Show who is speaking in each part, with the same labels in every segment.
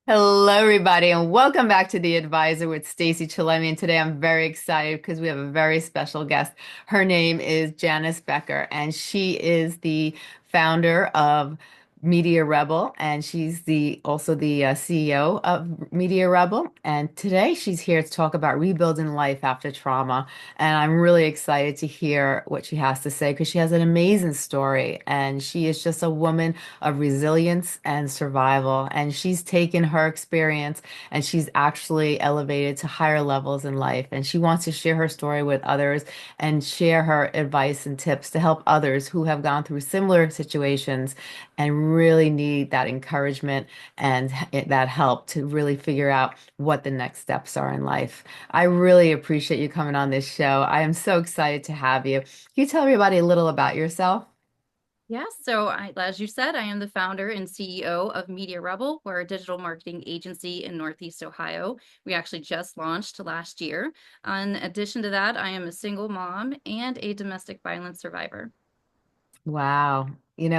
Speaker 1: Hello, everybody, and welcome back to The Advisor with Stacey Chillemi. And today I'm very excited because we have a very special guest. Her name is Janice Becker, and she is the founder of Media Rebel, and she's the also the CEO of Media Rebel. And today she's here to talk about rebuilding life after trauma. And I'm really excited to hear what she has to say because she has an amazing story, and she is just a woman of resilience and survival. And she's taken her experience and she's actually elevated to higher levels in life. And she wants to share her story with others and share her advice and tips to help others who have gone through similar situations and really need that encouragement and that help to really figure out what the next steps are in life. I really appreciate you coming on this show. I am so excited to have you. Can you tell everybody a little about yourself?
Speaker 2: As you said, I am the founder and CEO of Media Rebel. We're a digital marketing agency in Northeast Ohio. We actually just launched last year. In addition to that, I am a single mom and a domestic violence survivor.
Speaker 1: Wow. In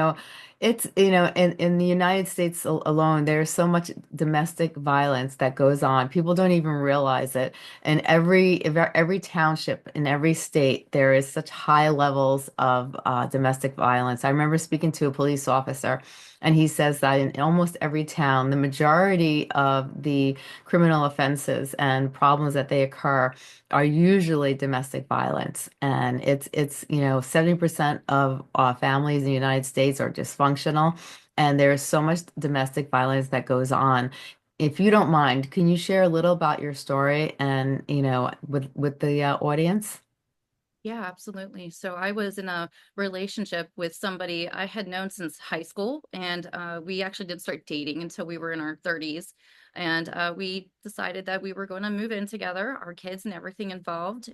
Speaker 1: the United States alone, there's so much domestic violence that goes on. People don't even realize it. And every township in every state, there is such high levels of domestic violence. I remember speaking to a police officer, and he says that in almost every town, the majority of the criminal offenses and problems that they occur are usually domestic violence. And it's 70% of families in the United States are dysfunctional, and there's so much domestic violence that goes on. If you don't mind, can you share a little about your story and, with the audience?
Speaker 2: Yeah, absolutely. So I was in a relationship with somebody I had known since high school, and we actually didn't start dating until we were in our 30s. And we decided that we were going to move in together, our kids and everything involved.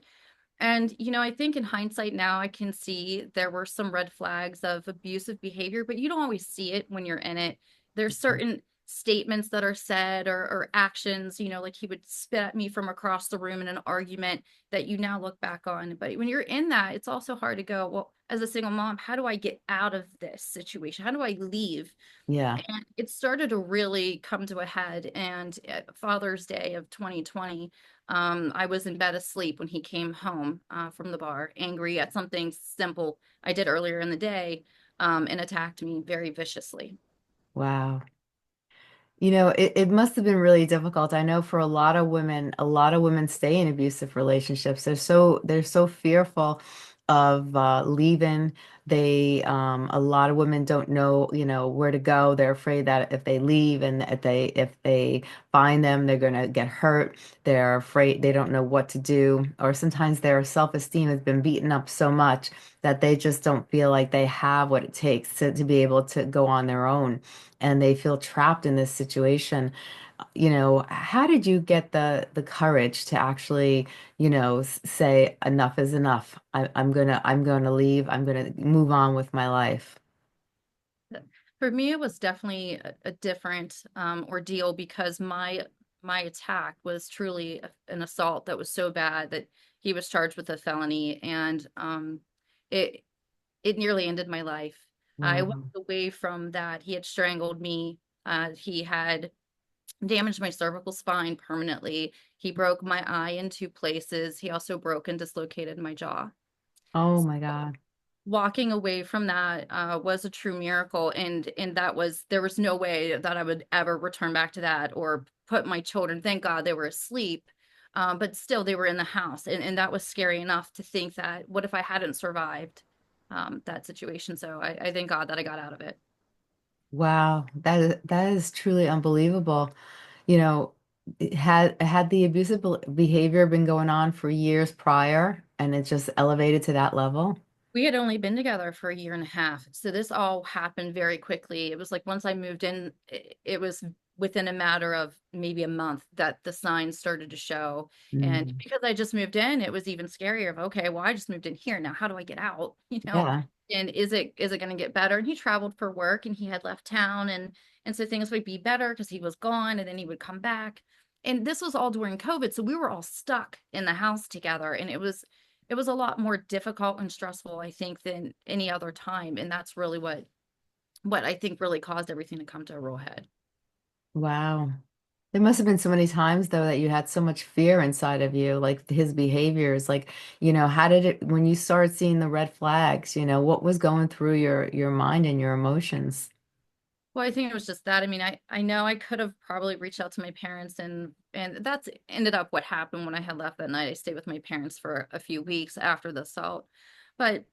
Speaker 2: And, I think in hindsight now, I can see there were some red flags of abusive behavior, but you don't always see it when you're in it. There's certain statements that are said or actions, like he would spit at me from across the room in an argument that you now look back on. But when you're in that, it's also hard to go, well, as a single mom, how do I get out of this situation? How do I leave?
Speaker 1: Yeah.
Speaker 2: And it started to really come to a head. And at Father's Day of 2020, I was in bed asleep when he came home from the bar, angry at something simple I did earlier in the day, and attacked me very viciously.
Speaker 1: Wow. It must have been really difficult. I know for a lot of women stay in abusive relationships. They're so fearful of leaving. A lot of women don't know, where to go. They're afraid that if they leave and if they find them, they're gonna get hurt. They're afraid they don't know what to do. Or sometimes their self-esteem has been beaten up so much that they just don't feel like they have what it takes to be able to go on their own, and they feel trapped in this situation. How did you get the courage to actually, say enough is enough? I'm gonna leave. I'm gonna move on with my life.
Speaker 2: For me, it was definitely a different ordeal because my attack was truly an assault that was so bad that he was charged with a felony, and it it nearly ended my life. I
Speaker 1: Wow.
Speaker 2: walked away from that. He had strangled me. He had damaged my cervical spine permanently. He broke my eye in two places. He also broke and dislocated my jaw.
Speaker 1: Oh my God.
Speaker 2: Walking away from that was a true miracle, and that was there was no way that I would ever return back to that or put my children. Thank God they were asleep, but still they were in the house, and that was scary enough to think that what if I hadn't survived that situation. So I thank God that I got out of it.
Speaker 1: Wow. That is truly unbelievable. You know, had the abusive behavior been going on for years prior and it just elevated to that level?
Speaker 2: We had only been together for a year and a half. So this all happened very quickly. It was like once I moved in, it was within a matter of maybe a month that the signs started to show. And
Speaker 1: Mm.
Speaker 2: because I just moved in, it was even scarier of, okay, well, I just moved in here. Now, how do I get out?
Speaker 1: Yeah.
Speaker 2: And is it going to get better? And he traveled for work and he had left town, and so things would be better because he was gone and then he would come back. And this was all during COVID. So we were all stuck in the house together. And it was a lot more difficult and stressful, I think, than any other time. And that's really what I think really caused everything to come to a real head.
Speaker 1: Wow. There must have been so many times though that you had so much fear inside of you, like his behaviors, like, how did it when you started seeing the red flags, what was going through your mind and your emotions?
Speaker 2: Well, I think it was just that. I mean, I know I could have probably reached out to my parents, and that's ended up what happened when I had left that night. I stayed with my parents for a few weeks after the assault. But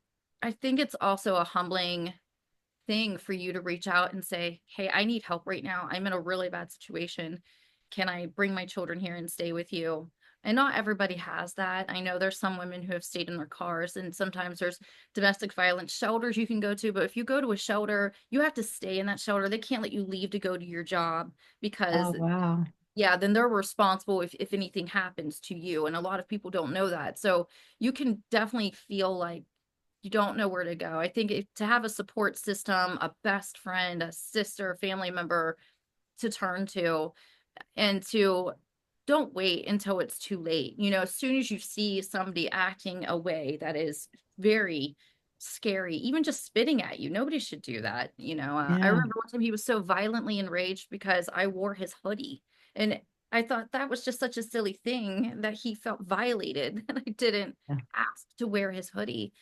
Speaker 2: I think it's also a humbling thing for you to reach out and say, "Hey, I need help right now. I'm in a really bad situation. Can I bring my children here and stay with you?" And not everybody has that. I know there's some women who have stayed in their cars, and sometimes there's domestic violence shelters you can go to. But if you go to a shelter, you have to stay in that shelter. They can't let you leave to go to your job
Speaker 1: Oh,
Speaker 2: because,
Speaker 1: wow.
Speaker 2: yeah, then they're responsible if anything happens to you. And a lot of people don't know that. So you can definitely feel like you don't know where to go. I think to have a support system, a best friend, a sister, family member to turn to, and to don't wait until it's too late. As soon as you see somebody acting a way that is very scary, even just spitting at you, nobody should do that. I
Speaker 1: Yeah.
Speaker 2: remember one time he was so violently enraged because I wore his hoodie. And I thought that was just such a silly thing that he felt violated that I didn't
Speaker 1: Yeah.
Speaker 2: ask to wear his hoodie.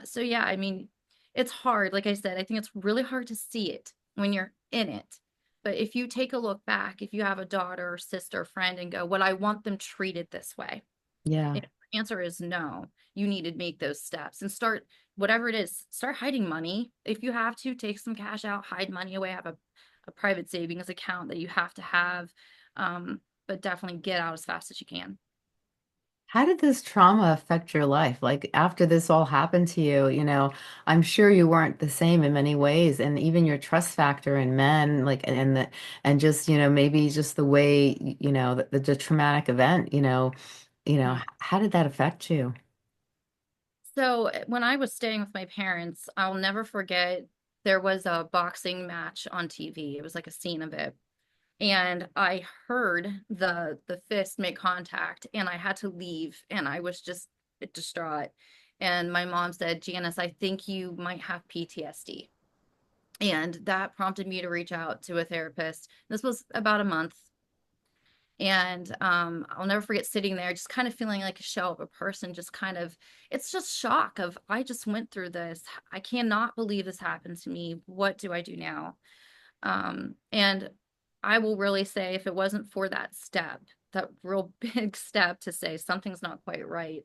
Speaker 2: So yeah, I mean, it's hard. Like I said, I think it's really hard to see it when you're in it. But if you take a look back, if you have a daughter, sister, friend, and go, "Would I want them treated this way?"
Speaker 1: Yeah.
Speaker 2: If the answer is no, you need to make those steps and start whatever it is, start hiding money. If you have to, take some cash out, hide money away, have a private savings account that you have to have. But definitely get out as fast as you can.
Speaker 1: How did this trauma affect your life? Like after this all happened to you, I'm sure you weren't the same in many ways, and even your trust factor in men, like and just, maybe just the way, the traumatic event,
Speaker 2: Mhm.
Speaker 1: how did that affect you?
Speaker 2: So when I was staying with my parents, I'll never forget there was a boxing match on TV. It was like a scene of it. And I heard the fist make contact and I had to leave and I was just distraught. And my mom said, "Janice, I think you might have PTSD." And that prompted me to reach out to a therapist. This was about a month. And I'll never forget sitting there, just kind of feeling like a shell of a person, just kind of, it's just shock of, I just went through this. I cannot believe this happened to me. What do I do now? And I will really say, if it wasn't for that step, that real big step to say something's not quite right,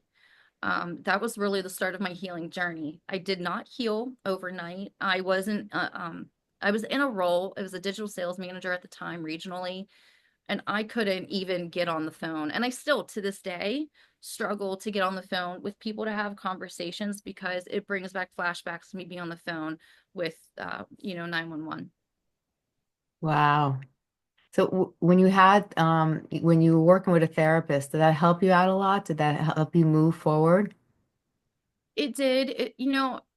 Speaker 2: that was really the start of my healing journey. I did not heal overnight. I was in a role, it was a digital sales manager at the time, regionally, and I couldn't even get on the phone. And I still, to this day, struggle to get on the phone with people to have conversations because it brings back flashbacks to me being on the phone with, 911.
Speaker 1: Wow. So when you were working with a therapist, did that help you out a lot? Did that help you move forward?
Speaker 2: It did.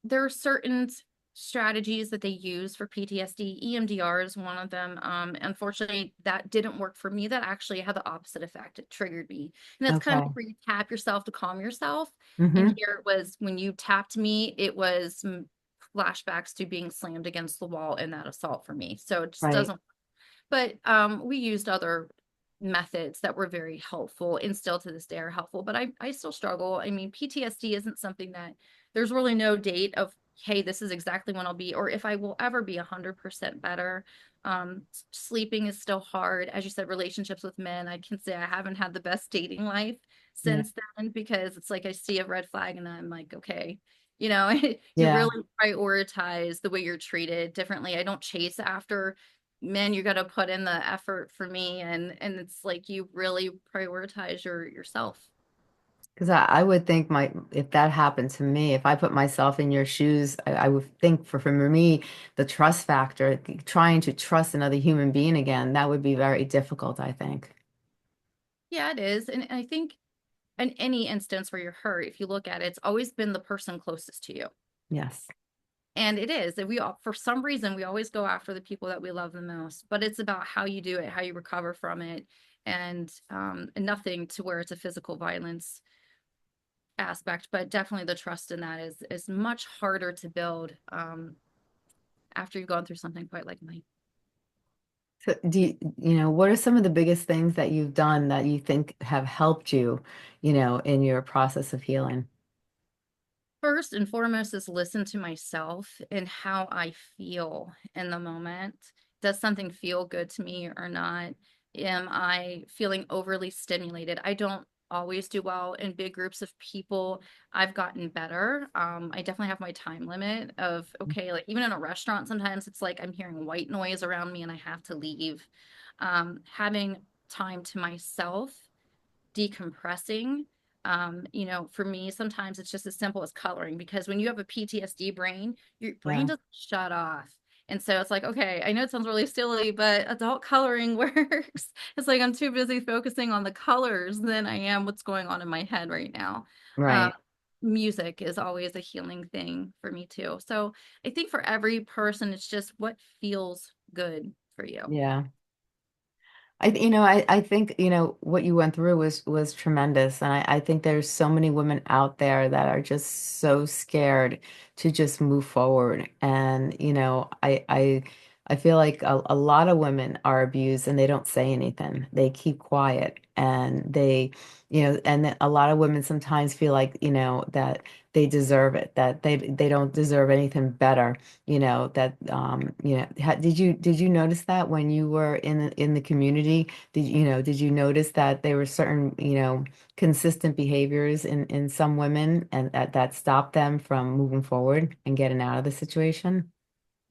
Speaker 2: There are certain strategies that they use for PTSD. EMDR is one of them. Unfortunately, that didn't work for me. That actually had the opposite effect. It triggered me. And that's kind of
Speaker 1: Okay.
Speaker 2: like where you tap yourself to calm yourself. And
Speaker 1: Mm-hmm.
Speaker 2: here it was when you tapped me, it was flashbacks to being slammed against the wall in that assault for me. So it just
Speaker 1: Right.
Speaker 2: doesn't, but we used other methods that were very helpful and still to this day are helpful. But I still struggle. I mean, PTSD isn't something that there's really no date of, hey, this is exactly when I'll be, or if I will ever be 100% better. Sleeping is still hard. As you said, relationships with men, I can say I haven't had the best dating life
Speaker 1: Yeah.
Speaker 2: since then because it's like I see a red flag and I'm like, okay, you
Speaker 1: Yeah.
Speaker 2: really prioritize the way you're treated differently. I don't chase after man, you got to put in the effort for me, and it's like you really prioritize yourself.
Speaker 1: Because I would think if that happened to me, if I put myself in your shoes, I would think for me, the trust factor, trying to trust another human being again, that would be very difficult, I think.
Speaker 2: Yeah, it is. And I think in any instance where you're hurt, if you look at it, it's always been the person closest to you.
Speaker 1: Yes.
Speaker 2: And it is. And we all, for some reason, we always go after the people that we love the most, but it's about how you do it, how you recover from it, and nothing to where it's a physical violence aspect, but definitely the trust in that is much harder to build after you've gone through something quite like mine.
Speaker 1: So what are some of the biggest things that you've done that you think have helped you, in your process of healing?
Speaker 2: First and foremost is listen to myself and how I feel in the moment. Does something feel good to me or not? Am I feeling overly stimulated? I don't always do well in big groups of people. I've gotten better. I definitely have my time limit of, okay, like even in a restaurant, sometimes it's like I'm hearing white noise around me and I have to leave. Having time to myself, decompressing. For me, sometimes it's just as simple as coloring because when you have a PTSD brain, your brain
Speaker 1: Yeah,
Speaker 2: doesn't shut off. And so it's like, okay, I know it sounds really silly, but adult coloring works. It's like I'm too busy focusing on the colors than I am what's going on in my head right now. Um,
Speaker 1: right.
Speaker 2: Music is always a healing thing for me too. So I think for every person, it's just what feels good for you.
Speaker 1: Yeah. I think, what you went through was tremendous. And I think there's so many women out there that are just so scared to just move forward. And, I feel like a lot of women are abused and they don't say anything. They keep quiet and and then a lot of women sometimes feel like, that they deserve it, that they don't deserve anything better, did you notice that when you were in the community? Did you notice that there were certain, consistent behaviors in some women and that stopped them from moving forward and getting out of the situation?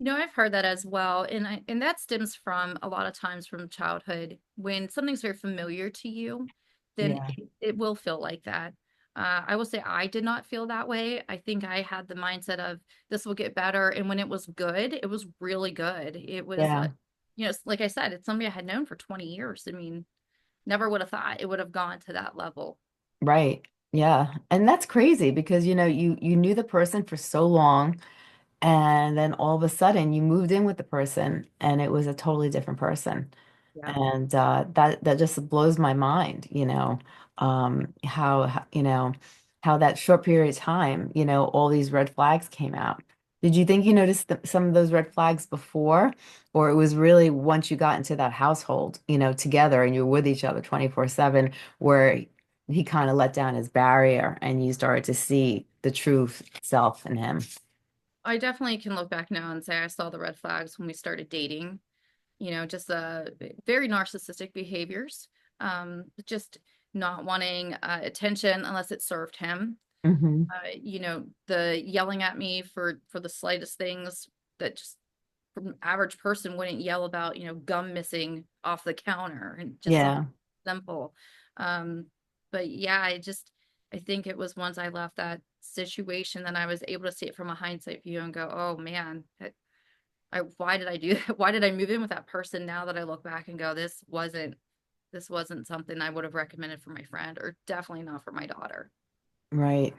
Speaker 2: I've heard that as well, and that stems from a lot of times from childhood. When something's very familiar to you, then
Speaker 1: Yeah,
Speaker 2: it will feel like that. I will say I did not feel that way. I think I had the mindset of this will get better, and when it was good, it was really good. It was,
Speaker 1: yeah,
Speaker 2: like I said, it's somebody I had known for 20 years. I mean, never would have thought it would have gone to that level.
Speaker 1: right. Yeah. And that's crazy because you knew the person for so long. And then all of a sudden you moved in with the person and it was a totally different person.
Speaker 2: Yeah.
Speaker 1: And that just blows my mind, how that short period of time, all these red flags came out. Did you think you noticed some of those red flags before, or it was really once you got into that household, together and you were with each other 24/7, where he kind of let down his barrier and you started to see the true self in him?
Speaker 2: I definitely can look back now and say I saw the red flags when we started dating. Just very narcissistic behaviors, just not wanting attention unless it served him.
Speaker 1: Hmm.
Speaker 2: The yelling at me for the slightest things that just from an average person wouldn't yell about, gum missing off the counter and just something
Speaker 1: Yeah.
Speaker 2: simple. Um, but yeah, I think it was once I left that situation that I was able to see it from a hindsight view and go, oh man, why did I do that? Why did I move in with that person now that I look back and go, this wasn't something I would have recommended for my friend or definitely not for my daughter.
Speaker 1: Right.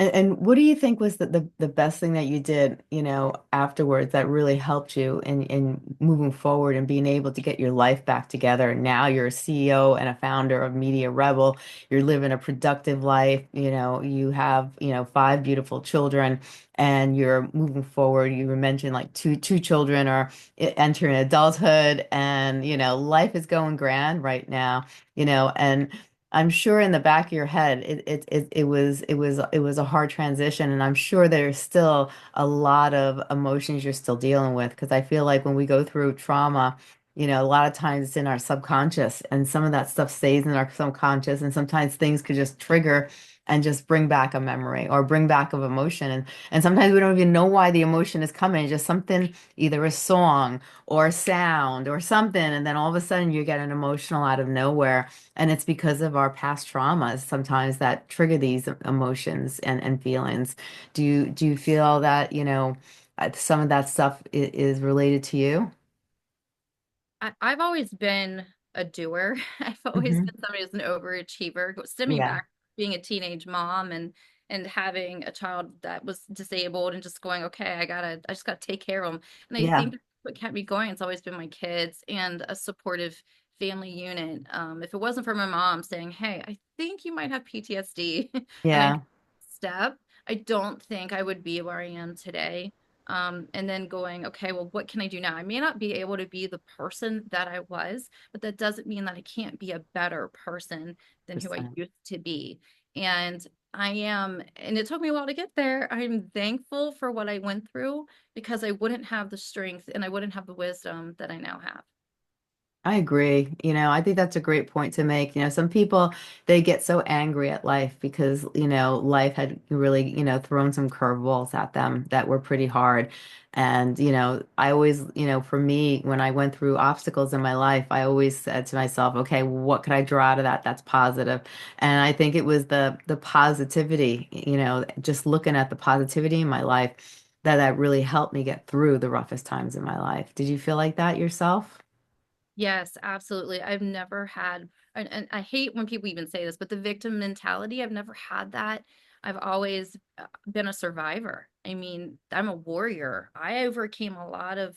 Speaker 1: And what do you think was the best thing that you did, afterwards that really helped you in moving forward and being able to get your life back together? Now you're a CEO and a founder of Media Rebel. You're living a productive life. You have, five beautiful children and you're moving forward. You mentioned like two children are entering adulthood and, life is going grand right now, and I'm sure in the back of your head it was a hard transition, and I'm sure there's still a lot of emotions you're still dealing with because I feel like when we go through trauma, a lot of times it's in our subconscious, and some of that stuff stays in our subconscious, and sometimes things could just trigger and just bring back a memory or bring back of emotion, and sometimes we don't even know why the emotion is coming. It's just something, either a song or a sound or something, and then all of a sudden you get an emotional out of nowhere. And it's because of our past traumas sometimes that trigger these emotions and feelings. Do you feel that, some of that stuff is related to you?
Speaker 2: I've always been a doer. I've always
Speaker 1: Hmm.
Speaker 2: been somebody who's an overachiever, stemming
Speaker 1: Yeah.
Speaker 2: back being a teenage mom and having a child that was disabled and just going, okay, I just gotta take care of them. And I
Speaker 1: Yeah.
Speaker 2: think that's what kept me going. It's always been my kids and a supportive family unit. If it wasn't for my mom saying, hey, I think you might have PTSD, and I
Speaker 1: Yeah.
Speaker 2: step, I don't think I would be where I am today. And then going, okay, well, what can I do now? I may not be able to be the person that I was, but that doesn't mean that I can't be a better person than who I
Speaker 1: Percent.
Speaker 2: used to be. And I am, and it took me a while to get there. I'm thankful for what I went through because I wouldn't have the strength and I wouldn't have the wisdom that I now have.
Speaker 1: I agree. I think that's a great point to make. Some people, they get so angry at life because, life had really, thrown some curveballs at them that were pretty hard. And, I always, for me, when I went through obstacles in my life, I always said to myself, okay, what could I draw out of that that's positive? And I think it was the positivity, just looking at the positivity in my life that really helped me get through the roughest times in my life. Did you feel like that yourself?
Speaker 2: Yes, absolutely. I've never had, and I hate when people even say this, but the victim mentality, I've never had that. I've always been a survivor. I mean, I'm a warrior. I overcame a lot of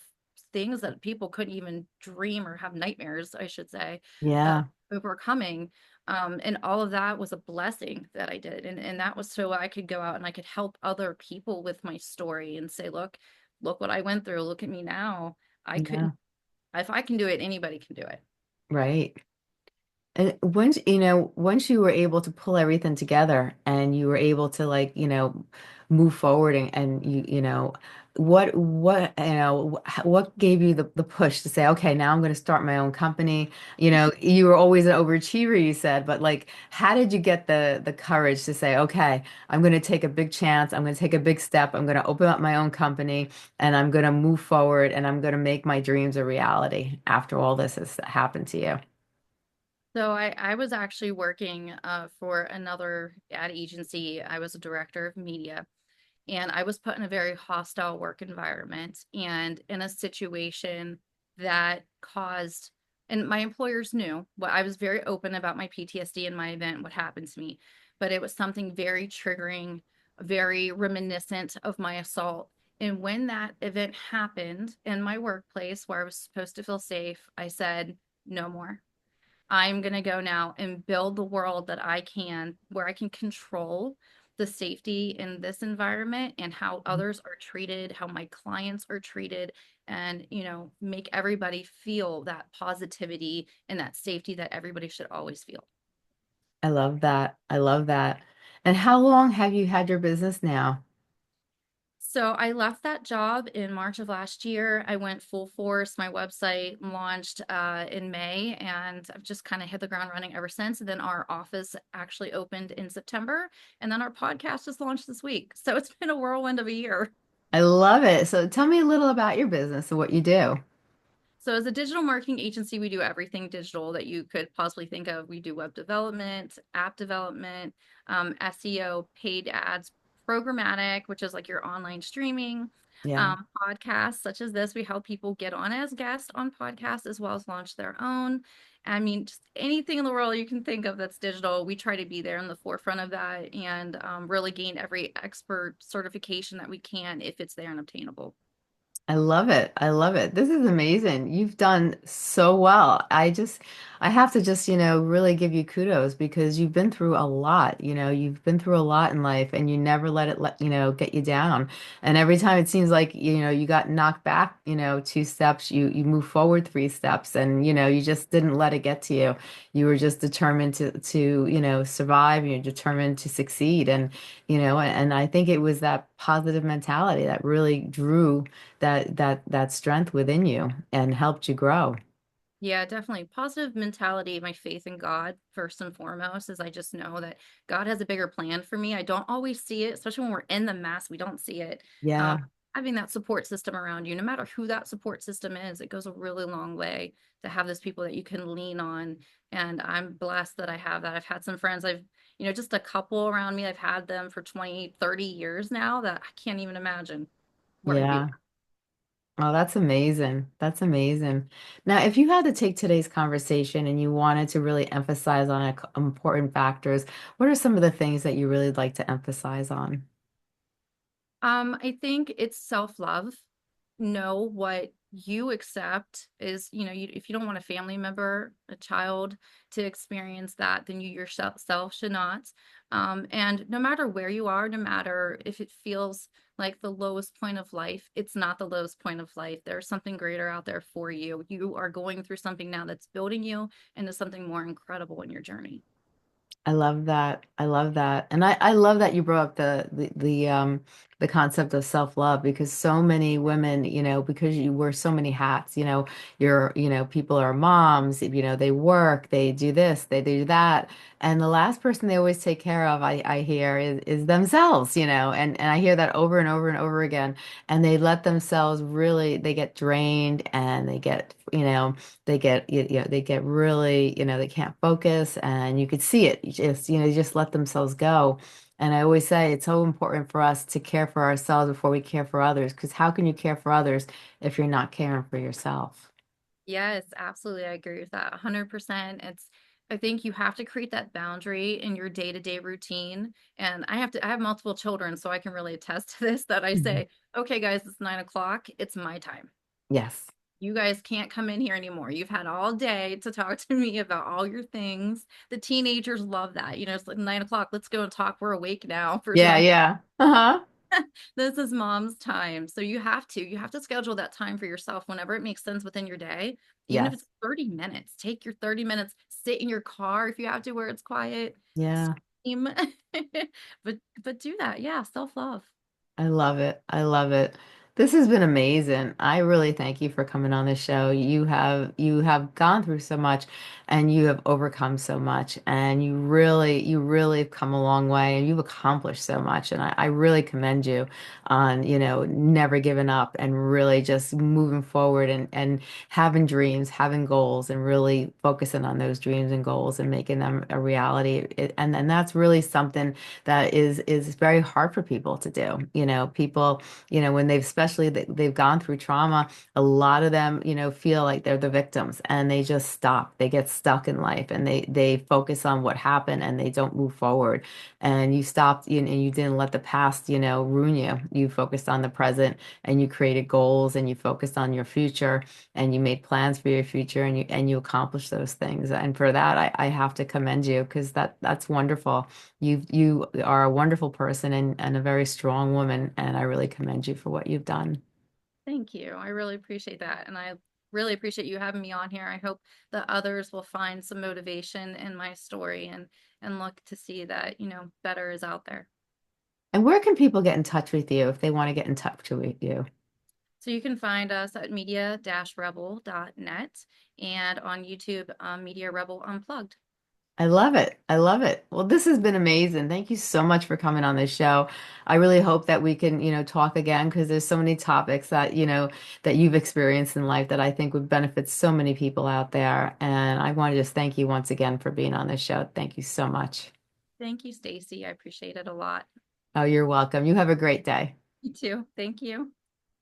Speaker 2: things that people couldn't even dream or have nightmares, I should say, uh,
Speaker 1: Yeah.
Speaker 2: overcoming. And all of that was a blessing that I did. And that was so I could go out and I could help other people with my story and say, look what I went through. Look at me now. I
Speaker 1: Yeah.
Speaker 2: couldn't if I can do it, anybody can do it.
Speaker 1: Right. And once you were able to pull everything together and you were able to like, move forward and what gave you the push to say, okay, now I'm going to start my own company? You were always an overachiever, you said, but like, how did you get the courage to say, okay, I'm going to take a big chance. I'm going to take a big step. I'm going to open up my own company and I'm going to move forward and I'm going to make my dreams a reality after all this has happened to you.
Speaker 2: So I was actually working for another ad agency. I was a director of media, and I was put in a very hostile work environment and in a situation that caused, and my employers knew. Well, I was very open about my PTSD and my event, what happened to me, but it was something very triggering, very reminiscent of my assault. And when that event happened in my workplace where I was supposed to feel safe, I said, no more. I'm going to go now and build the world that I can, where I can control the safety in this environment and how others are treated, how my clients are treated, and, make everybody feel that positivity and that safety that everybody should always feel.
Speaker 1: I love that. I love that. And how long have you had your business now?
Speaker 2: So I left that job in March of last year. I went full force. My website launched in May, and I've just kind of hit the ground running ever since. And then our office actually opened in September, and then our podcast just launched this week. So it's been a whirlwind of a year.
Speaker 1: I love it. So tell me a little about your business and what you do.
Speaker 2: So, as a digital marketing agency, we do everything digital that you could possibly think of. We do web development, app development, SEO, paid ads, programmatic, which is like your online streaming,
Speaker 1: Yeah.
Speaker 2: podcasts such as this. We help people get on as guests on podcasts as well as launch their own. I mean, just anything in the world you can think of that's digital, we try to be there in the forefront of that and really gain every expert certification that we can if it's there and obtainable.
Speaker 1: I love it. I love it. This is amazing. You've done so well. I have to just, really give you kudos because you've been through a lot. You've been through a lot in life and you never let it get you down. And every time it seems like, you got knocked back, two steps, you move forward three steps and, you just didn't let it get to you. You were just determined to, survive. You're determined to succeed. And I think it was that positive mentality that really drew that strength within you and helped you grow.
Speaker 2: Yeah, definitely. Positive mentality, my faith in God, first and foremost, is I just know that God has a bigger plan for me. I don't always see it, especially when we're in the mess, we don't see it. Uh,
Speaker 1: Yeah,
Speaker 2: Having that support system around you, no matter who that support system is, it goes a really long way to have those people that you can lean on. And I'm blessed that I have that. I've had some friends, just a couple around me, I've had them for 20, 30 years now that I can't even imagine where I'd be
Speaker 1: yeah. Oh, that's amazing. That's amazing. Now, if you had to take today's conversation and you wanted to really emphasize on important factors, what are some of the things that you really like to emphasize on?
Speaker 2: I think it's self-love. Know what you accept is, if you don't want a family member, a child to experience that, then you yourself should not. And no matter where you are, no matter if it feels like the lowest point of life. It's not the lowest point of life. There's something greater out there for you. You are going through something now that's building you into something more incredible in your journey.
Speaker 1: I love that. I love that. And I love that you brought up the concept of self-love because so many women, because you wear so many hats, people are moms, they work, they do this, they do that. And the last person they always take care of, I hear, is themselves, and I hear that over and over and over again. And they let themselves really, they get drained and they get really, they can't focus and you could see it. You just let themselves go. And I always say it's so important for us to care for ourselves before we care for others, because how can you care for others if you're not caring for yourself?
Speaker 2: Yes, absolutely. I agree with that 100%. I think you have to create that boundary in your day-to-day routine. And I have multiple children, so I can really attest to this that I
Speaker 1: Mhm.
Speaker 2: say, okay, guys, it's 9 o'clock. It's my time.
Speaker 1: Yes.
Speaker 2: You guys can't come in here anymore. You've had all day to talk to me about all your things. The teenagers love that. It's like 9 o'clock. Let's go and talk. We're awake now for
Speaker 1: Yeah,
Speaker 2: some.
Speaker 1: yeah. Uh-huh.
Speaker 2: This is mom's time. So you have to schedule that time for yourself whenever it makes sense within your day. Even if
Speaker 1: Yes.
Speaker 2: it's 30 minutes, take your 30 minutes, sit in your car if you have to where it's quiet,
Speaker 1: Yeah.
Speaker 2: scream. But do that. Yeah, self-love.
Speaker 1: I love it. I love it. This has been amazing. I really thank you for coming on the show. You have gone through so much and you have overcome so much and you really have come a long way and you've accomplished so much. And I really commend you on, never giving up and really just moving forward and having dreams, having goals and really focusing on those dreams and goals and making them a reality. And that's really something that is very hard for people to do. People, when they've gone through trauma, a lot of them, feel like they're the victims and they just stop. They get stuck in life and they focus on what happened and they don't move forward. And you stopped and you didn't let the past, ruin you. You focused on the present and you created goals and you focused on your future and you made plans for your future and you accomplished those things. And for that, I have to commend you because that's wonderful. You are a wonderful person and a very strong woman, and I really commend you for what you've done.
Speaker 2: Thank you. I really appreciate that. And I really appreciate you having me on here. I hope that others will find some motivation in my story and look to see that, better is out there.
Speaker 1: And where can people get in touch with you if they want to get in touch with you?
Speaker 2: So you can find us at media-rebel.net and on YouTube, Media Rebel Unplugged.
Speaker 1: I love it. I love it. Well, this has been amazing. Thank you so much for coming on this show. I really hope that we can, talk again because there's so many topics that, that you've experienced in life that I think would benefit so many people out there. And I want to just thank you once again for being on this show. Thank you so much.
Speaker 2: Thank you, Stacey. I appreciate it a lot.
Speaker 1: Oh, you're welcome. You have a great day.
Speaker 2: You too. Thank you.